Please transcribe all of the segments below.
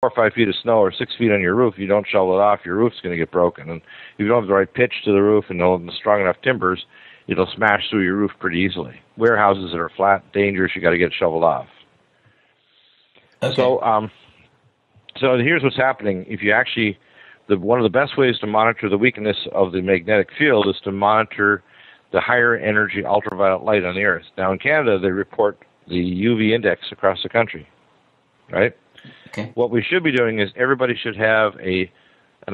or 5 feet of snow or 6 feet on your roof, you don't shovel it off, your roof's going to get broken. And if you don't have the right pitch to the roof and the strong enough timbers, it'll smash through your roof pretty easily. Warehouses that are flat, dangerous, you got to get it shoveled off. Okay. So here's what's happening. If you actually, one of the best ways to monitor the weakness of the magnetic field is to monitor the higher energy ultraviolet light on the Earth. Now in Canada, they report the UV index across the country, right? Okay. What we should be doing is everybody should have and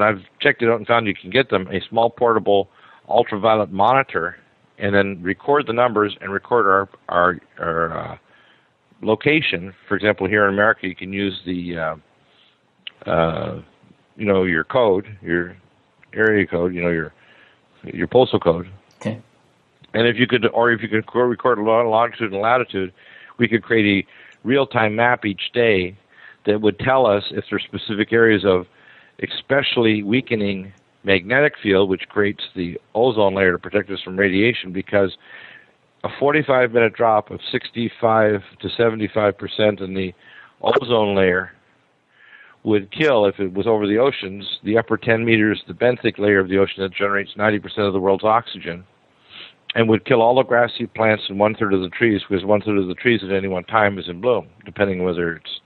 I've checked it out and found you can get them, a small portable ultraviolet monitor, and then record the numbers and record our location. For example, here in America, you can use the your code, your area code, your postal code. Okay. And if you could record longitude and latitude, we could create a real-time map each day that would tell us if there's specific areas of especially weakening magnetic field, which creates the ozone layer to protect us from radiation, because a 45-minute drop of 65 to 75% in the ozone layer would kill, if it was over the oceans, the upper 10 meters, the benthic layer of the ocean that generates 90% of the world's oxygen, and would kill all the grassy plants and one-third of the trees, because one-third of the trees at any one time is in bloom, depending on whether it's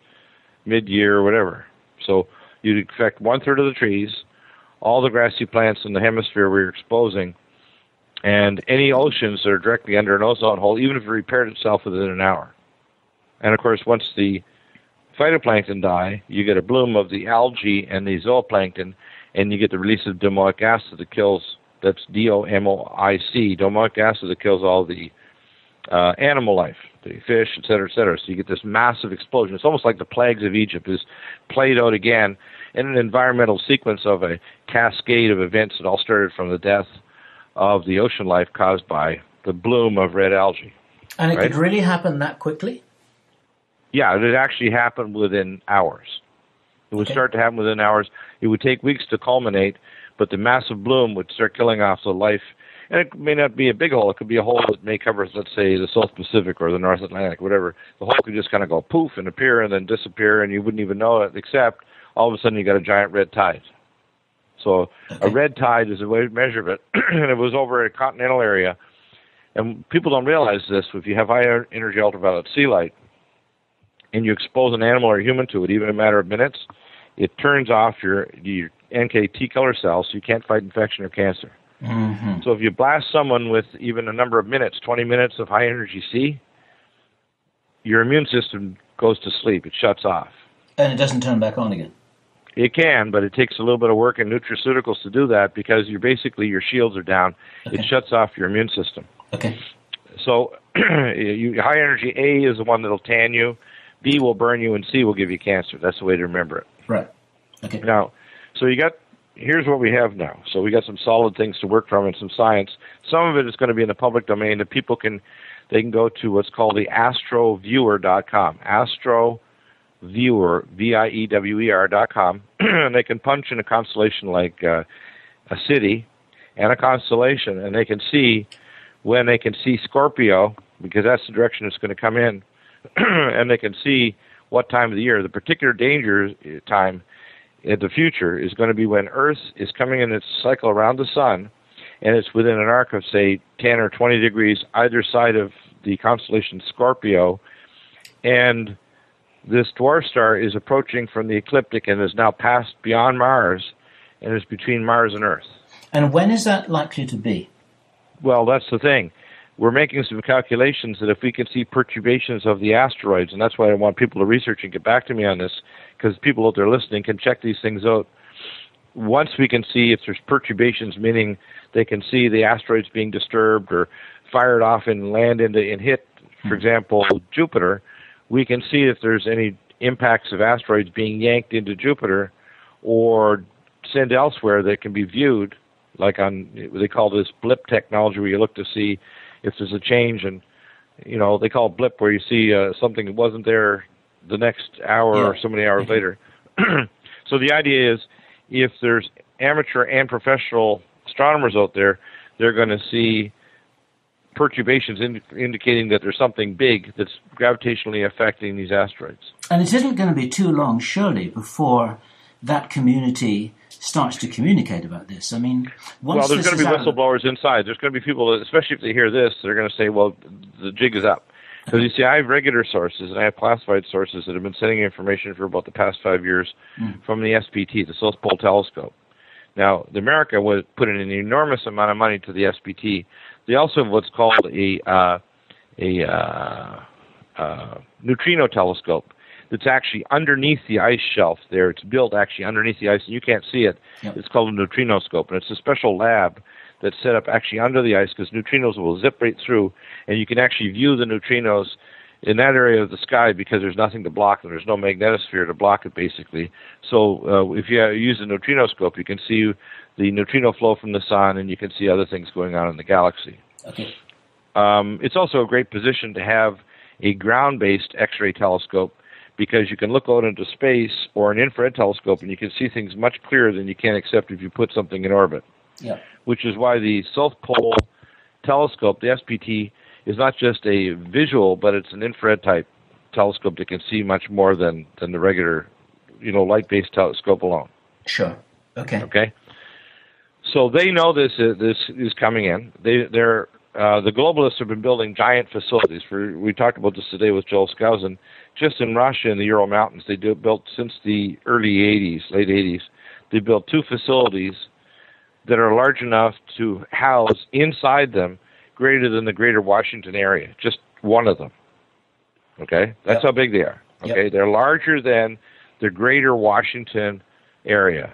mid-year or whatever. So you'd affect one-third of the trees, all the grassy plants in the hemisphere we're exposing, and any oceans that are directly under an ozone hole, even if it repaired itself within an hour. And of course, once the phytoplankton die, you get a bloom of the algae and the zooplankton, and you get the release of domoic acid that kills, that's DOMOIC, domoic acid that kills all the animal life, the fish, et cetera, et cetera. So you get this massive explosion. It's almost like the plagues of Egypt is played out again in an environmental sequence of a cascade of events that all started from the death of the ocean life caused by the bloom of red algae. And it could really happen that quickly? Yeah, it actually happened within hours. It would start to happen within hours. It would take weeks to culminate, but the massive bloom would start killing off the life. And it may not be a big hole. It could be a hole that may cover, let's say, the South Pacific or the North Atlantic, whatever. The hole could just kind of go poof and appear and then disappear, and you wouldn't even know it, except all of a sudden you got a giant red tide. So a red tide is a way to measure it, and it was over a continental area. And people don't realize this. If you have high energy ultraviolet C light, and you expose an animal or a human to it, even in a matter of minutes, it turns off your NKT killer cells, so you can't fight infection or cancer. Mm-hmm. So if you blast someone with even a number of minutes, 20 minutes of high energy C, your immune system goes to sleep. It shuts off. And it doesn't turn back on again? It can, but it takes a little bit of work in nutraceuticals to do that, because your shields are down. Okay. It shuts off your immune system. Okay. So high energy A is the one that'll tan you, B will burn you, and C will give you cancer. That's the way to remember it. Right. Okay. Now, so here's what we have now. So we got some solid things to work from and some science. Some of it is going to be in the public domain that people can go to what's called the astroviewer.com. Astroviewer, VIEWER.com, and they can punch in a constellation like a city and a constellation, and they can see when they can see Scorpio, because that's the direction it's going to come in, and they can see what time of the year. The particular danger time in the future is going to be when Earth is coming in its cycle around the sun, and it's within an arc of, say, 10 or 20 degrees either side of the constellation Scorpio, and this dwarf star is approaching from the ecliptic and is now passed beyond Mars, and is between Mars and Earth. And when is that likely to be? Well, that's the thing. We're making some calculations that if we can see perturbations of the asteroids, and that's why I want people to research and get back to me on this, because people out there listening can check these things out. Once we can see if there's perturbations, meaning they can see the asteroids being disturbed or fired off and land and hit, for example, Jupiter, we can see if there's any impacts of asteroids being yanked into Jupiter or sent elsewhere that can be viewed, like on, they call this blip technology, where you look to see if there's a change, and they call it blip, where you see something that wasn't there the next hour or so many hours later. So the idea is, if there's amateur and professional astronomers out there, they're going to see perturbations indicating that there's something big that's gravitationally affecting these asteroids. And it isn't going to be too long, surely, before that community starts to communicate about this. I mean, once there's going to be whistleblowers inside. There's going to be people, especially if they hear this, they're going to say, well, the jig is up. Because you see, I have regular sources and I have classified sources that have been sending information for about the past 5 years from the SPT, the South Pole Telescope. Now, America was put in an enormous amount of money to the SPT. They also have what's called a neutrino telescope that's actually underneath the ice shelf there. It's built actually underneath the ice, and you can't see it. Yep. It's called a neutrinoscope, and it's a special lab that's set up actually under the ice because neutrinos will zip right through, and you can actually view the neutrinos in that area of the sky because there's nothing to block them. There's no magnetosphere to block it, basically. So if you use a neutrinoscope, you can see the neutrino flow from the sun, and you can see other things going on in the galaxy. Okay. It's also a great position to have a ground-based X-ray telescope because you can look out into space or an infrared telescope and you can see things much clearer than you can except if you put something in orbit. Yeah. Which is why the South Pole Telescope, the SPT, is not just a visual, but it's an infrared type telescope that can see much more than the regular, light-based telescope alone. Sure. Okay. Okay. So they know this is coming in. The globalists have been building giant facilities. We talked about this today with Joel Skousen. Just in Russia, in the Ural Mountains, they built since the late 80s. They built 2 facilities that are large enough to house inside them greater than the greater Washington area, just one of them. Okay? That's how big they are. Okay? Yep. They're larger than the greater Washington area.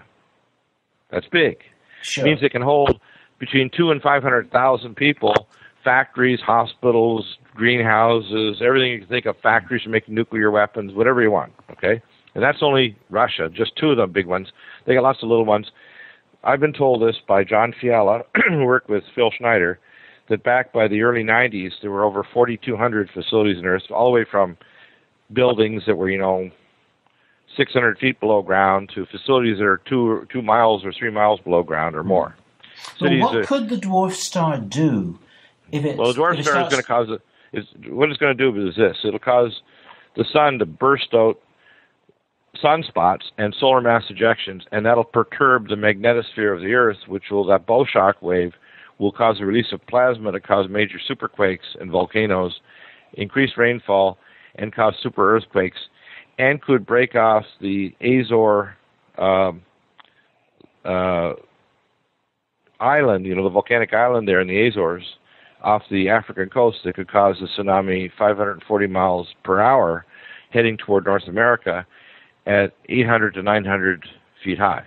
That's big. Sure. It means they can hold between 200,000 and 500,000 people, factories, hospitals, greenhouses, everything you can think of, factories for making nuclear weapons, whatever you want. Okay? And that's only Russia, just 2 of them big ones. They got lots of little ones. I've been told this by John Fiala, who worked with Phil Schneider, that back by the early 90s, there were over 4,200 facilities on Earth, all the way from buildings that were, 600 feet below ground to facilities that are 2 miles or 3 miles below ground or more. But what could the dwarf star do if it? Well, the dwarf star is going to cause what it's going to do is this: it'll cause the sun to burst out sunspots and solar mass ejections, and that'll perturb the magnetosphere of the Earth, that bow shock wave will cause the release of plasma to cause major superquakes and volcanoes, increase rainfall, and cause super earthquakes, and could break off the Azore island, the volcanic island there in the Azores, off the African coast that could cause a tsunami 540 miles per hour heading toward North America at 800 to 900 feet high.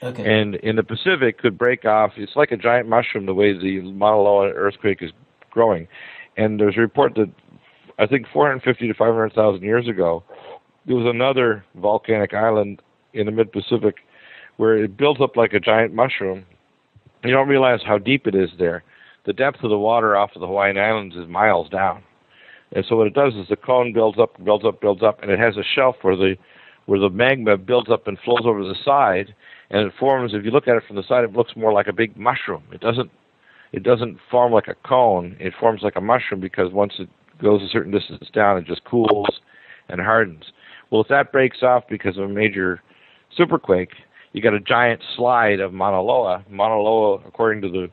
Okay. And in the Pacific could break off. It's like a giant mushroom the way the Mauna Loa earthquake is growing. And there's a report that I think 450 to 500,000 years ago, there was another volcanic island in the mid-Pacific where it built up like a giant mushroom. You don't realize how deep it is there. The depth of the water off of the Hawaiian Islands is miles down. And so what it does is the cone builds up, and it has a shelf where the magma builds up and flows over the side, and it forms, if you look at it from the side, it looks more like a big mushroom. It doesn't form like a cone. It forms like a mushroom because once it goes a certain distance down, it just cools and hardens. Well, if that breaks off because of a major superquake, you got a giant slide of Mauna Loa. Mauna Loa, according to the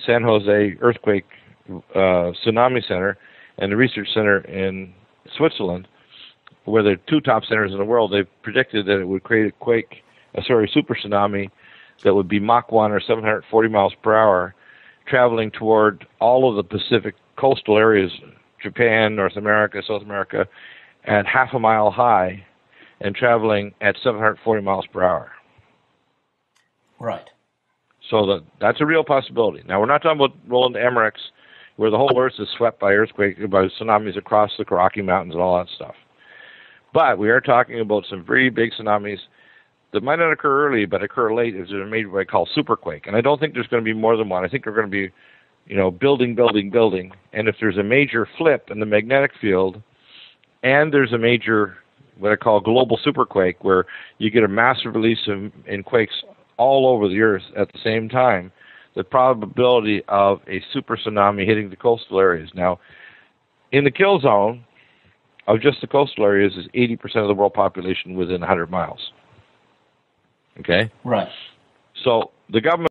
San Jose Earthquake Tsunami Center and the Research Center in Switzerland, where they're 2 top centers in the world, they've predicted that it would create a super tsunami that would be Mach 1 or 740 miles per hour, traveling toward all of the Pacific coastal areas, Japan, North America, South America, at half a mile high and traveling at 740 miles per hour. Right. So that's a real possibility. Now, we're not talking about Roland Emmerich's, where the whole Earth is swept by tsunamis across the Rocky Mountains and all that stuff. But we are talking about some very big tsunamis that might not occur early, but occur late as they're made what I call superquake. And I don't think there's going to be more than one. I think they're going to be, building. And if there's a major flip in the magnetic field, and there's a major, what I call global superquake, where you get a massive release in quakes all over the Earth at the same time, the probability of a super tsunami hitting the coastal areas. Now, in the kill zone, of just the coastal areas is 80% of the world population within 100 miles. Okay? Right. So the government